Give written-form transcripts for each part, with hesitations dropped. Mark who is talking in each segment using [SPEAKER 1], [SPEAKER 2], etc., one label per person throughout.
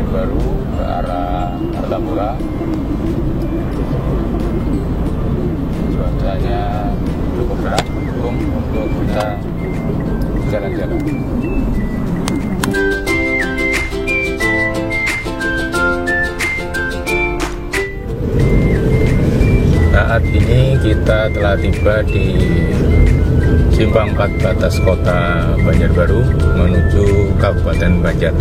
[SPEAKER 1] Baru ke arah Martapura. Cuacanya cukup cerah untuk kita jalan-jalan. Saat ini kita telah tiba di Simpang 4 batas kota Banjarbaru menuju Kabupaten Banjar.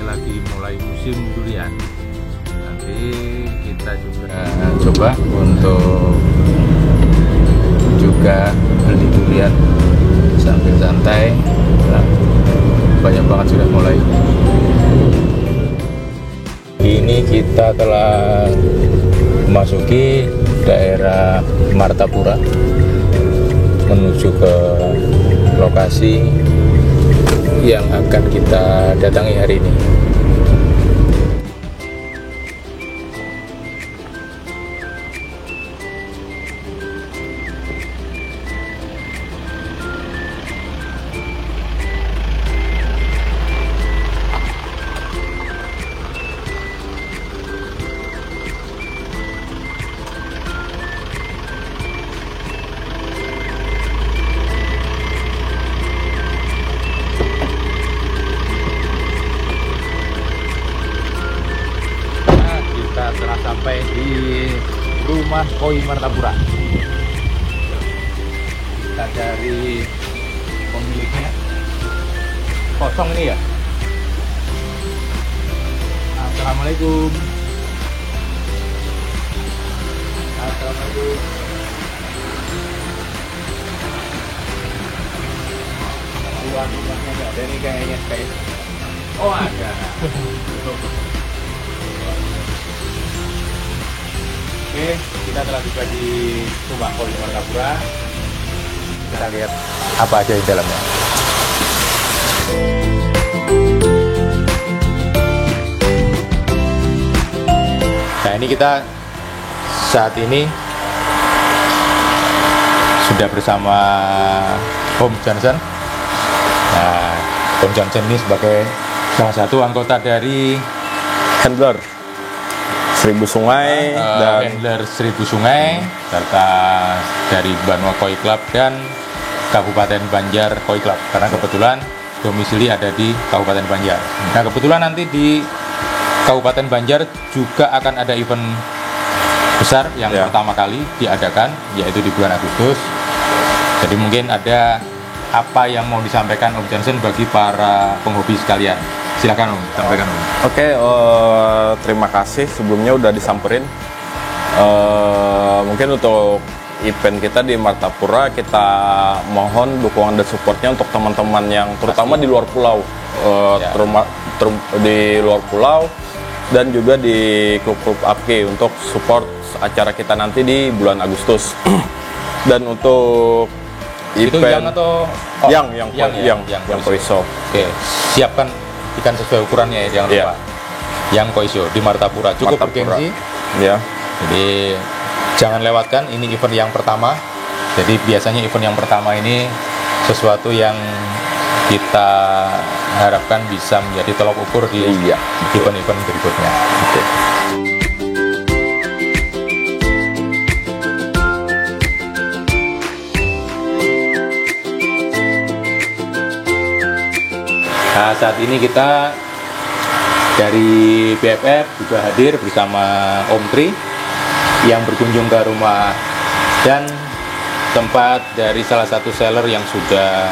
[SPEAKER 1] Lagi mulai musim durian. Nanti kita juga coba untuk juga beli durian sambil santai. Nah, banyak banget sudah mulai. Ini kita telah memasuki daerah Martapura menuju ke lokasi yang akan kita datangi hari ini. Telah sampai di rumah koi Martapura. Kita dari pemiliknya. Kosong ini ya. Assalamualaikum. Assalamualaikum. Tuan rumahnya nggak ada nih kayaknya. Oh ada. Oke, kita telah tiba di rumah koi Martapura. Kita lihat apa aja di dalamnya. Nah, ini kita saat ini sudah bersama Om Johnson. Nah, Om Johnson ini sebagai salah satu anggota dari
[SPEAKER 2] handler Seribu Sungai dan
[SPEAKER 1] handler Seribu Sungai serta dari Banua Koi Club dan Kabupaten Banjar Koi Club, karena kebetulan domisili ada di Kabupaten Banjar. Nah, kebetulan nanti di Kabupaten Banjar juga akan ada event besar yang pertama kali diadakan, yaitu di bulan Agustus. Jadi mungkin ada apa yang mau disampaikan Om Johnson bagi para penghobi sekalian. Silakan Om, sampaikan Om.
[SPEAKER 2] Oke, terima kasih sebelumnya udah disamperin. Mungkin untuk event kita di Martapura, kita mohon dukungan dan supportnya untuk teman-teman yang terutama di luar pulau, di luar pulau dan juga di klub-klub APK untuk support acara kita nanti di bulan Agustus. Dan untuk
[SPEAKER 1] itu
[SPEAKER 2] event
[SPEAKER 1] yang atau
[SPEAKER 2] yang koiso.
[SPEAKER 1] Oke, siapkan ikan sesuai ukurannya ya, jangan lupa. Yang koiso di Martapura cukup bergengsi.
[SPEAKER 2] Ya.
[SPEAKER 1] Jadi jangan lewatkan, ini event yang pertama. Jadi biasanya event yang pertama ini sesuatu yang kita harapkan bisa menjadi tolok ukur di
[SPEAKER 2] Iya.
[SPEAKER 1] event-event berikutnya.
[SPEAKER 2] Oke.
[SPEAKER 1] Nah, saat ini kita dari BFF juga hadir bersama Om Tri yang berkunjung ke rumah dan tempat dari salah satu seller yang sudah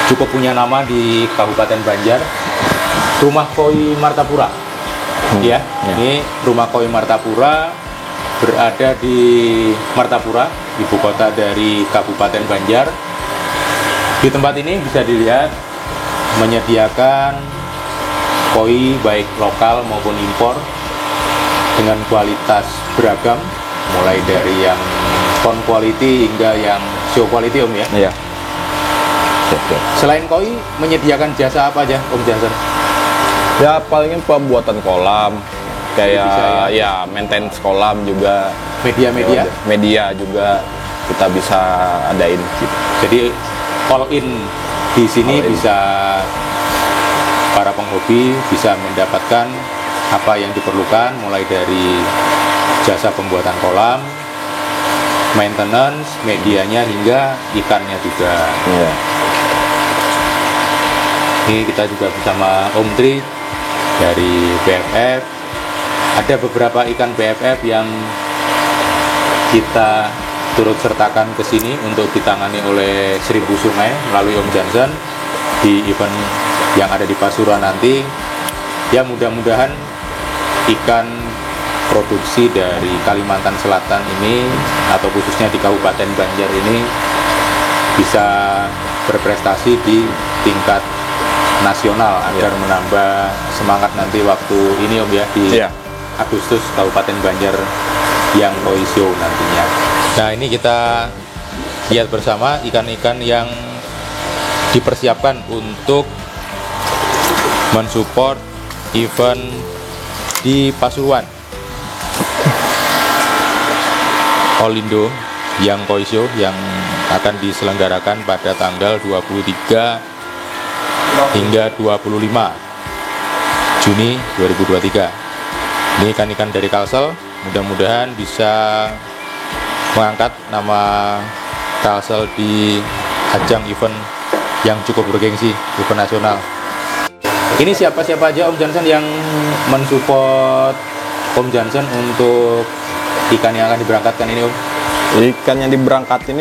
[SPEAKER 1] cukup punya nama di Kabupaten Banjar, Rumah Koi Martapura. Ya, ini Rumah Koi Martapura berada di Martapura, ibu kota dari Kabupaten Banjar. Di tempat ini bisa dilihat menyediakan koi baik lokal maupun impor dengan kualitas beragam, mulai dari yang con quality hingga yang show quality, Om ya.
[SPEAKER 2] Iya.
[SPEAKER 1] Selain koi, menyediakan jasa apa aja, Om Johnson?
[SPEAKER 2] Ya palingnya pembuatan kolam, kayak
[SPEAKER 1] Bisa,
[SPEAKER 2] ya maintenance kolam juga.
[SPEAKER 1] Media-media.
[SPEAKER 2] Media juga kita bisa adain gitu.
[SPEAKER 1] Jadi all in di sini
[SPEAKER 2] All in.
[SPEAKER 1] bisa para penghobi bisa mendapatkan apa yang diperlukan, mulai dari jasa pembuatan kolam, maintenance, medianya hingga ikannya juga.
[SPEAKER 2] Iya.
[SPEAKER 1] Ini kita juga bersama Om Tri dari BFF. Ada beberapa ikan BFF yang kita turut sertakan ke sini untuk ditangani oleh Seribu Sungai melalui Om Johnson di event yang ada di Pasuruan nanti. Ya, mudah-mudahan ikan produksi dari Kalimantan Selatan ini atau khususnya di Kabupaten Banjar ini bisa berprestasi di tingkat nasional agar menambah semangat nanti waktu ini, Om ya, di
[SPEAKER 2] Iya.
[SPEAKER 1] Agustus Kabupaten Banjar yang Koi Show nantinya. Nah, ini kita lihat bersama ikan-ikan yang dipersiapkan untuk mensupport event di Pasuruan. Olindo yang Koi Show yang akan diselenggarakan pada tanggal 23 hingga 25 Juni 2023. Ini ikan-ikan dari Kalsel, mudah-mudahan bisa mengangkat nama Kalsel di ajang event yang cukup bergengsi, event nasional. Ini siapa-siapa aja Om Johnson yang mensupport Om Johnson untuk ikan yang akan diberangkatkan ini, Om?
[SPEAKER 2] Ikan yang diberangkatkan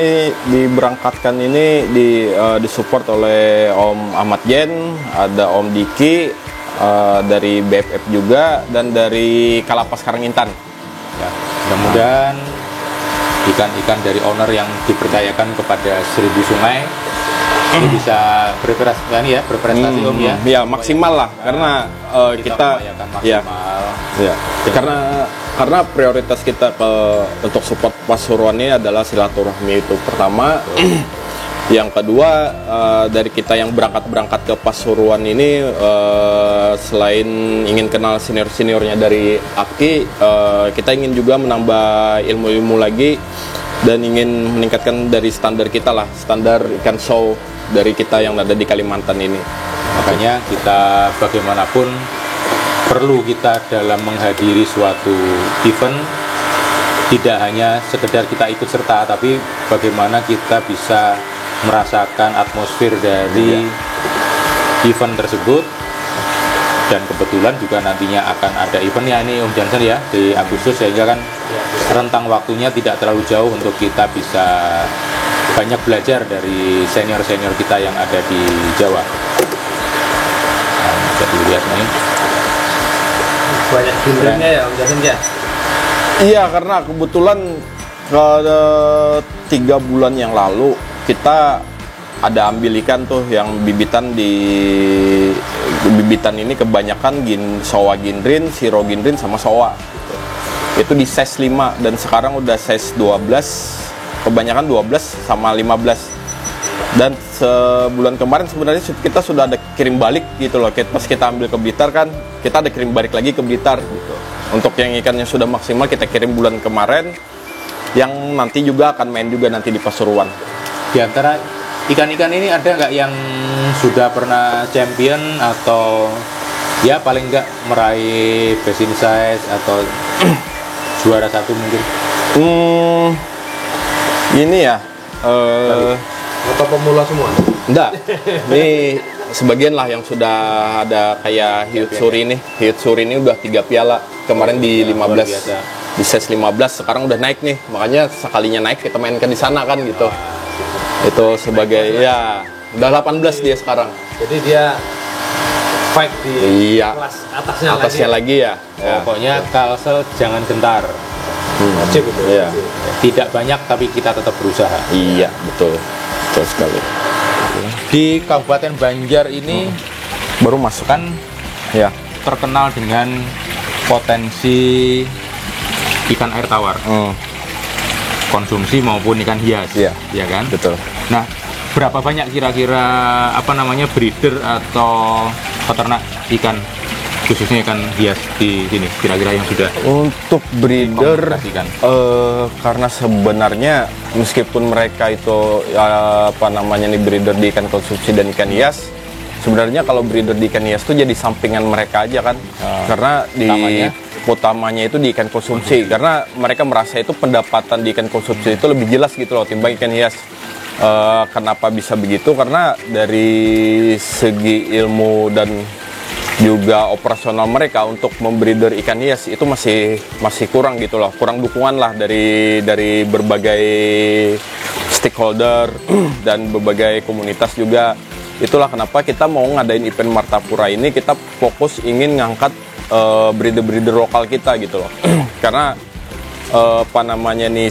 [SPEAKER 2] ini disupport oleh Om Ahmad Jen, ada Om Diki, dari BFF juga, dan dari Kalapas Karangintan.
[SPEAKER 1] Ya, mudah-mudahan ikan-ikan dari owner yang dipercayakan kepada Seribu Sungai ini bisa berprestasi, Om ya.
[SPEAKER 2] Ya maksimal lah, karena kita
[SPEAKER 1] upayakan
[SPEAKER 2] ya,
[SPEAKER 1] maksimal.
[SPEAKER 2] ya karena prioritas kita untuk support Pasuruan ini adalah silaturahmi itu pertama. Yang kedua, dari kita yang berangkat ke Pasuruan ini, selain ingin kenal senior-seniornya dari APKI, kita ingin juga menambah ilmu-ilmu lagi dan ingin meningkatkan dari standar kita lah, standar ikan show dari kita yang ada di Kalimantan ini.
[SPEAKER 1] Makanya kita bagaimanapun perlu kita dalam menghadiri suatu event tidak hanya sekedar kita ikut serta, tapi bagaimana kita bisa merasakan atmosfer dari event tersebut. Dan kebetulan juga nantinya akan ada eventnya ini, Om Johnson ya, di Agustus, sehingga kan rentang waktunya tidak terlalu jauh untuk kita bisa banyak belajar dari senior-senior kita yang ada di Jawa. Nah, bisa dilihat nih.
[SPEAKER 3] Banyak filmnya ya Om Johnson ya?
[SPEAKER 2] Iya, karena kebetulan 3 bulan yang lalu kita ada ambil ikan tuh yang bibitan ini kebanyakan sowa ginrin, siro ginrin sama sowa. Itu di size 5 dan sekarang udah size 12. Kebanyakan 12 sama 15. Dan sebulan kemarin sebenarnya kita sudah ada kirim balik gitu loh. Pas kita ambil ke Blitar kan, kita ada kirim balik lagi ke Blitar gitu. Untuk yang ikannya sudah maksimal kita kirim bulan kemarin, yang nanti juga akan main juga nanti di Pasuruan.
[SPEAKER 1] Di antara ikan-ikan ini ada nggak yang sudah pernah champion atau ya paling nggak meraih best in size atau juara satu mungkin?
[SPEAKER 2] Ini ya.
[SPEAKER 3] Atau pemula semua?
[SPEAKER 2] Enggak. Ini sebagian lah yang sudah ada kayak Hyutsuri ini. Hyutsuri ini udah 3 piala. Kemarin di 15. Di size 15 sekarang udah naik nih. Makanya sekalinya naik kita mainkan di sana kan gitu. Itu sebagai ya udah 18 dia sekarang.
[SPEAKER 3] Jadi dia fight di
[SPEAKER 2] Iya.
[SPEAKER 3] kelas
[SPEAKER 2] Atasnya lagi ya. Ya.
[SPEAKER 1] Pokoknya Kalsel jangan gentar.
[SPEAKER 3] Wajib itu.
[SPEAKER 2] Iya.
[SPEAKER 1] Tidak banyak tapi kita tetap berusaha.
[SPEAKER 2] Iya, betul. Betul sekali.
[SPEAKER 1] Di Kabupaten Banjar ini
[SPEAKER 2] Baru masuk
[SPEAKER 1] kan
[SPEAKER 2] ya.
[SPEAKER 1] terkenal dengan potensi ikan air tawar, konsumsi maupun ikan hias,
[SPEAKER 2] Iya.
[SPEAKER 1] ya kan?
[SPEAKER 2] Betul.
[SPEAKER 1] Nah, berapa banyak kira-kira breeder atau peternak ikan khususnya ikan hias di sini kira-kira yang sudah
[SPEAKER 2] Untuk breeder
[SPEAKER 1] dikomunikasikan?
[SPEAKER 2] karena sebenarnya meskipun mereka itu breeder di ikan konsumsi dan ikan hias, sebenarnya kalau breeder di ikan hias itu jadi sampingan mereka aja kan. Karena di utamanya itu di ikan konsumsi, karena mereka merasa itu pendapatan di ikan konsumsi itu lebih jelas gitu loh timbang ikan hias. Kenapa bisa begitu? Karena dari segi ilmu dan juga operasional mereka untuk membreeder ikan hias itu masih kurang gitu loh, kurang dukungan lah dari berbagai stakeholder dan berbagai komunitas juga. Itulah kenapa kita mau ngadain event Martapura ini, kita fokus ingin ngangkat breeder-breeder lokal kita gitu loh. Karena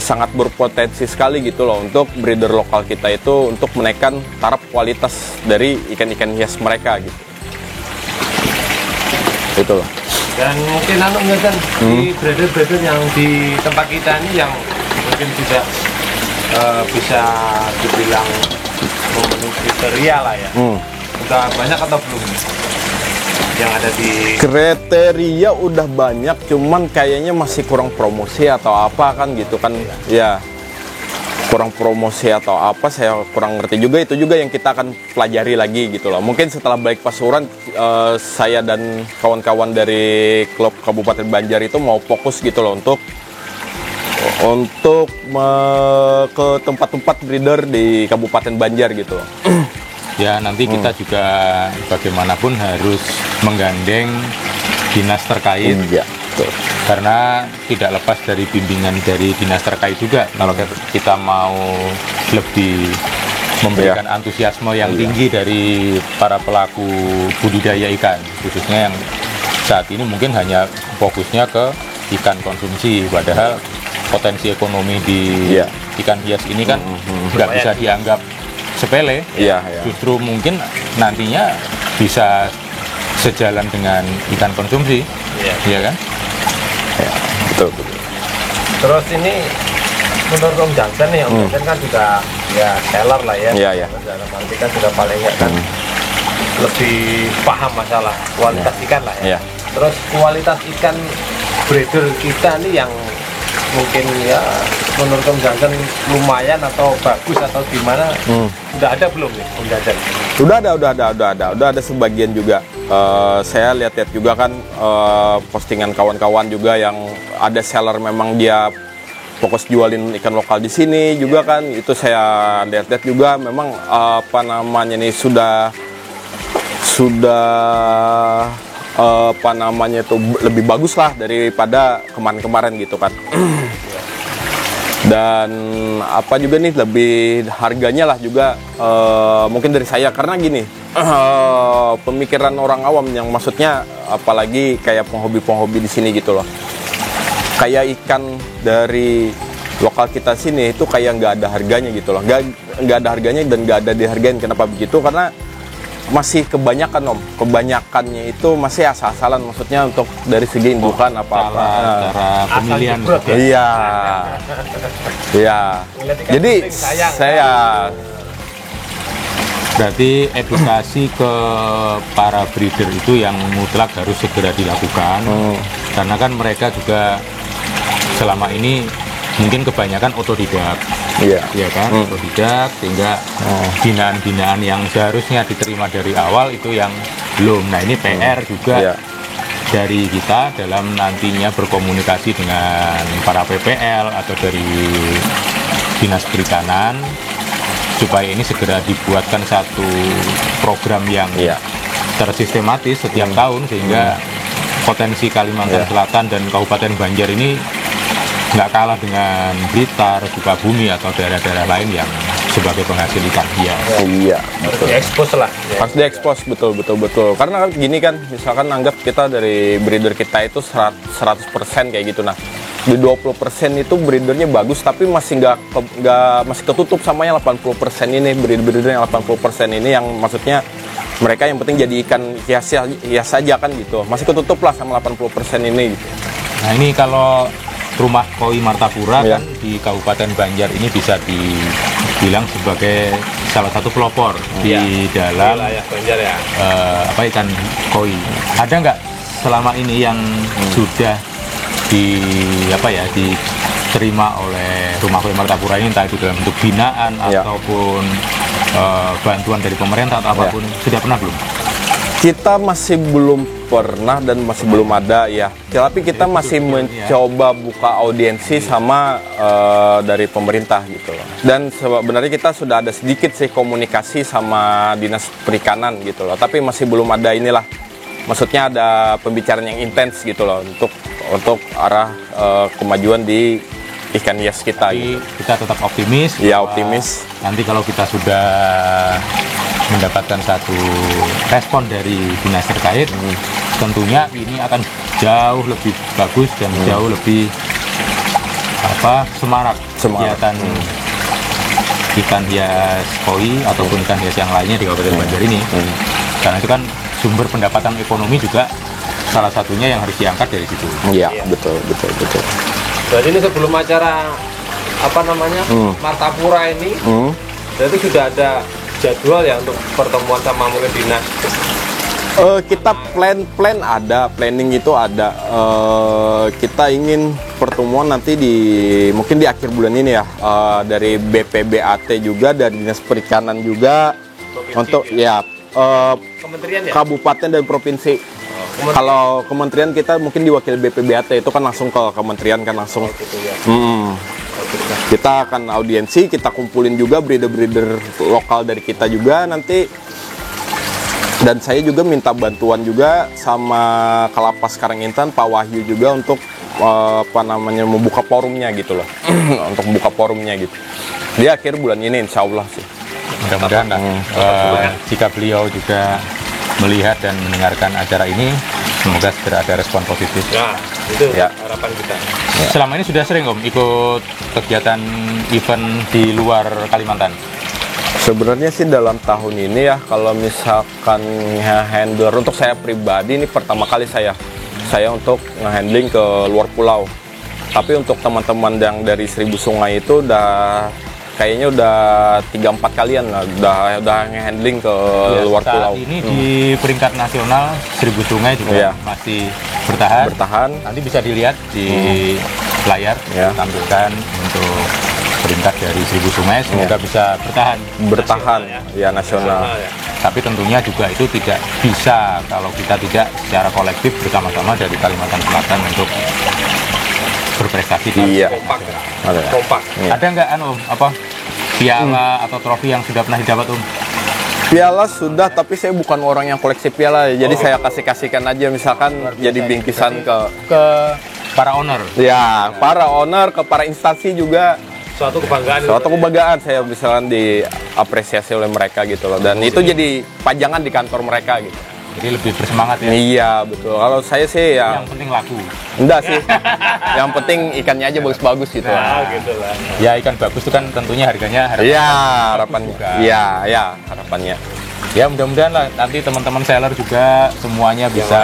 [SPEAKER 2] sangat berpotensi sekali gitu loh untuk breeder lokal kita itu untuk menaikkan taraf kualitas dari ikan-ikan hias mereka gitu. Itu loh.
[SPEAKER 3] Dan mungkin di breeder-breeder yang di tempat kita ini yang mungkin tidak bisa dibilang memenuhi kriteria lah ya. Udah banyak atau belum yang ada di
[SPEAKER 2] Kriteria udah banyak, cuman kayaknya masih kurang promosi atau apa kan gitu kan ya. Kurang promosi atau apa saya kurang ngerti juga, itu juga yang kita akan pelajari lagi gitu loh. Mungkin setelah balik Pasuruan saya dan kawan-kawan dari klub Kabupaten Banjar itu mau fokus gitu loh untuk ke tempat-tempat breeder di Kabupaten Banjar gitu loh.
[SPEAKER 1] Ya nanti kita juga bagaimanapun harus menggandeng dinas terkait.
[SPEAKER 2] Iya, betul.
[SPEAKER 1] Karena tidak lepas dari bimbingan dari dinas terkait juga kalau kita mau lebih memberikan antusiasme yang tinggi dari para pelaku budidaya ikan, khususnya yang saat ini mungkin hanya fokusnya ke ikan konsumsi, padahal potensi ekonomi di ikan hias ini kan nggak bisa dianggap sepele. Justru mungkin nantinya bisa sejalan dengan ikan konsumsi, ya kan?
[SPEAKER 2] Ya, betul.
[SPEAKER 3] Terus ini menurut Om Jansen nih, Om Jansen kan juga ya seller lah ya.
[SPEAKER 2] Iya.
[SPEAKER 3] Dalam arti kan sudah paling nggak kan lebih paham masalah kualitas ikan lah ya. Terus kualitas ikan breeder kita nih yang mungkin ya menurut Om Jansen lumayan atau bagus atau gimana? Udah ada belum nih Om Jansen?
[SPEAKER 2] Udah ada sebagian juga. Saya lihat-lihat juga kan postingan kawan-kawan juga yang ada seller memang dia fokus jualin ikan lokal di sini juga kan. Itu saya lihat-lihat juga memang nih sudah itu lebih bagus lah daripada kemarin-kemarin gitu kan. Dan apa juga nih lebih harganya lah juga mungkin dari saya, karena gini pemikiran orang awam yang maksudnya apalagi kayak penghobi di sini gitu loh, kayak ikan dari lokal kita sini itu kayak nggak ada harganya gitu loh, nggak ada harganya dan nggak ada dihargain. Kenapa begitu? Karena masih kebanyakannya itu masih asal-asalan, maksudnya untuk dari segi indukan apa-apa.
[SPEAKER 1] Cara pemilihan.
[SPEAKER 2] Iya. Jadi saya berarti
[SPEAKER 1] edukasi ke para breeder itu yang mutlak harus segera dilakukan, karena kan mereka juga selama ini mungkin kebanyakan otodidak.
[SPEAKER 2] Iya.
[SPEAKER 1] Ya kan, otodidak, sehingga binaan-binaan yang seharusnya diterima dari awal itu yang belum. Nah, ini PR juga dari kita dalam nantinya berkomunikasi dengan para PPL atau dari Dinas Perikanan, supaya ini segera dibuatkan satu program yang tersistematis setiap tahun, sehingga potensi Kalimantan Selatan dan Kabupaten Banjar ini nggak kalah dengan Blitar, Sukabumi atau daerah-daerah lain yang sebagai penghasil ikan hias.
[SPEAKER 2] Iya,
[SPEAKER 3] Harus diekspos lah.
[SPEAKER 2] Harus diekspos, betul. Karena kan gini kan, misalkan anggap kita dari breeder kita itu 100% kayak gitu. Nah, di 20% itu breedernya bagus, tapi masih masih ketutup sama yang 80% ini, breeder yang 80% ini yang maksudnya mereka yang penting jadi ikan hias saja kan gitu. Masih ketutup lah sama 80% ini gitu.
[SPEAKER 1] Nah, ini kalau rumah koi Martapura kan di Kabupaten Banjar ini bisa dibilang sebagai salah satu pelopor di dalam
[SPEAKER 3] wilayah Banjar ya.
[SPEAKER 1] Ikan koi. Ada nggak selama ini yang sudah diterima oleh rumah koi Martapura ini, entah itu dalam bentuk binaan ataupun bantuan dari pemerintah atau apapun, sudah pernah belum?
[SPEAKER 2] Kita masih belum pernah dan masih belum ada ya. Tapi kita masih mencoba buka audiensi sama dari pemerintah gitu loh. Dan sebenarnya kita sudah ada sedikit sih komunikasi sama Dinas Perikanan gitu loh. Tapi masih belum ada inilah. Maksudnya ada pembicaraan yang intens gitu loh untuk arah kemajuan di ikan hias kita.
[SPEAKER 1] Tapi
[SPEAKER 2] gitu.
[SPEAKER 1] kita tetap optimis.
[SPEAKER 2] Ya, optimis.
[SPEAKER 1] Nanti kalau kita sudah mendapatkan satu respon dari dinas terkait, tentunya ini akan jauh lebih bagus dan jauh lebih semarak kegiatan ikan hias koi ataupun ikan hias yang lainnya di Kabupaten Banjar ini. Karena itu kan sumber pendapatan ekonomi juga salah satunya yang harus diangkat dari situ.
[SPEAKER 2] Iya, betul.
[SPEAKER 3] Berarti ini sebelum acara Martapura ini, berarti sudah ada jadwal ya untuk pertemuan sama mungkin dinas?
[SPEAKER 2] Kita planning itu ada. Kita ingin pertemuan nanti mungkin di akhir bulan ini ya, dari BPBAT juga, dari Dinas Perikanan juga, untuk
[SPEAKER 3] kementerian ya?
[SPEAKER 2] Kabupaten dan provinsi. Kalau kementerian kita mungkin diwakili BPBAT, itu kan langsung ke kementerian kan langsung. Kita akan audiensi, kita kumpulin juga breeder-breeder lokal dari kita juga nanti. Dan saya juga minta bantuan juga sama Kalapas Karangintan, Pak Wahyu juga untuk membuka forumnya gitu loh. Untuk membuka forumnya gitu. Di akhir bulan ini insya Allah sih.
[SPEAKER 1] Mudah-mudahan jika beliau juga melihat dan mendengarkan acara ini, semoga segera ada respon positif.
[SPEAKER 3] Nah, itu harapan kita.
[SPEAKER 1] Selama ini sudah sering Om ikut kegiatan event di luar Kalimantan?
[SPEAKER 2] Sebenarnya sih dalam tahun ini ya, kalau misalkan handler untuk saya pribadi ini pertama kali saya untuk nge-handling ke luar pulau. Tapi untuk teman-teman yang dari Seribu Sungai itu kayaknya udah 3-4 kalian lah, udah nge-handling ke luar pulau.
[SPEAKER 1] Saat ini di peringkat nasional Seribu Sungai juga masih bertahan. Nanti bisa dilihat di layar, tampilkan untuk peringkat dari Seribu Sungai, semoga bisa bertahan nasional. Tapi tentunya juga itu tidak bisa kalau kita tidak secara kolektif bersama-sama dari Kalimantan Selatan untuk berprestasi di
[SPEAKER 3] kompak.
[SPEAKER 1] Ada nggak piala atau trofi yang sudah pernah didapat
[SPEAKER 2] Piala sudah, tapi saya bukan orang yang koleksi piala, jadi saya kasihkan aja, misalkan jadi bingkisan ke
[SPEAKER 1] para owner.
[SPEAKER 2] Ya, para owner, ke para instansi juga.
[SPEAKER 3] Suatu
[SPEAKER 2] kebanggaan saya misalkan diapresiasi oleh mereka gitu loh, dan itu jadi pajangan di kantor mereka gitu.
[SPEAKER 1] Jadi lebih bersemangat ya.
[SPEAKER 2] Iya, betul. Kalau saya sih
[SPEAKER 1] yang penting laku.
[SPEAKER 2] Enggak sih. Yang penting ikannya aja bagus-bagus gitu.
[SPEAKER 3] Gitu lah.
[SPEAKER 1] Ya, ikan bagus itu kan tentunya harganya
[SPEAKER 2] harapannya. Iya, harapannya.
[SPEAKER 1] Ya, mudah-mudahan lah nanti teman-teman seller juga semuanya bisa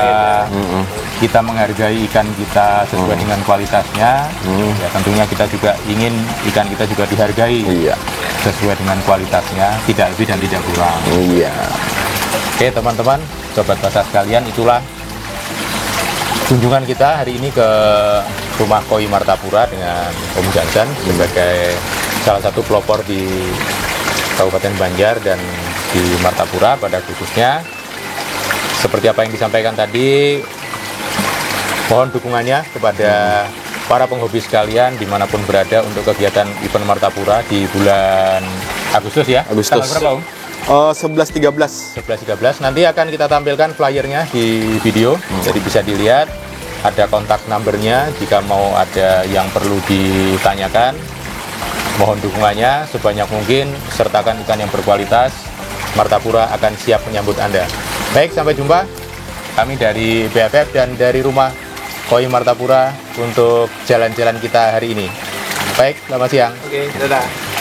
[SPEAKER 1] kita menghargai ikan kita sesuai dengan kualitasnya. Ya, tentunya kita juga ingin ikan kita juga dihargai sesuai dengan kualitasnya, tidak lebih dan tidak kurang. Oke teman-teman, sobat basah sekalian, itulah kunjungan kita hari ini ke rumah Koi Martapura dengan Om Jansan sebagai salah satu pelopor di Kabupaten Banjar dan di Martapura pada khususnya. Seperti apa yang disampaikan tadi, mohon dukungannya kepada para penghobi sekalian dimanapun berada untuk kegiatan event Martapura di bulan Agustus ya.
[SPEAKER 2] Agustus.
[SPEAKER 1] Tanggal berapa, Om?
[SPEAKER 2] 11-13.
[SPEAKER 1] 11-13. Nanti akan kita tampilkan flyernya di video, jadi bisa dilihat. Ada kontak numbernya jika mau ada yang perlu ditanyakan. Mohon dukungannya sebanyak mungkin, sertakan ikan yang berkualitas. Martapura akan siap menyambut Anda. Baik, sampai jumpa. Kami dari BFF dan dari rumah Koi Martapura untuk jalan-jalan kita hari ini. Baik, selamat siang.
[SPEAKER 3] Oke, dadah.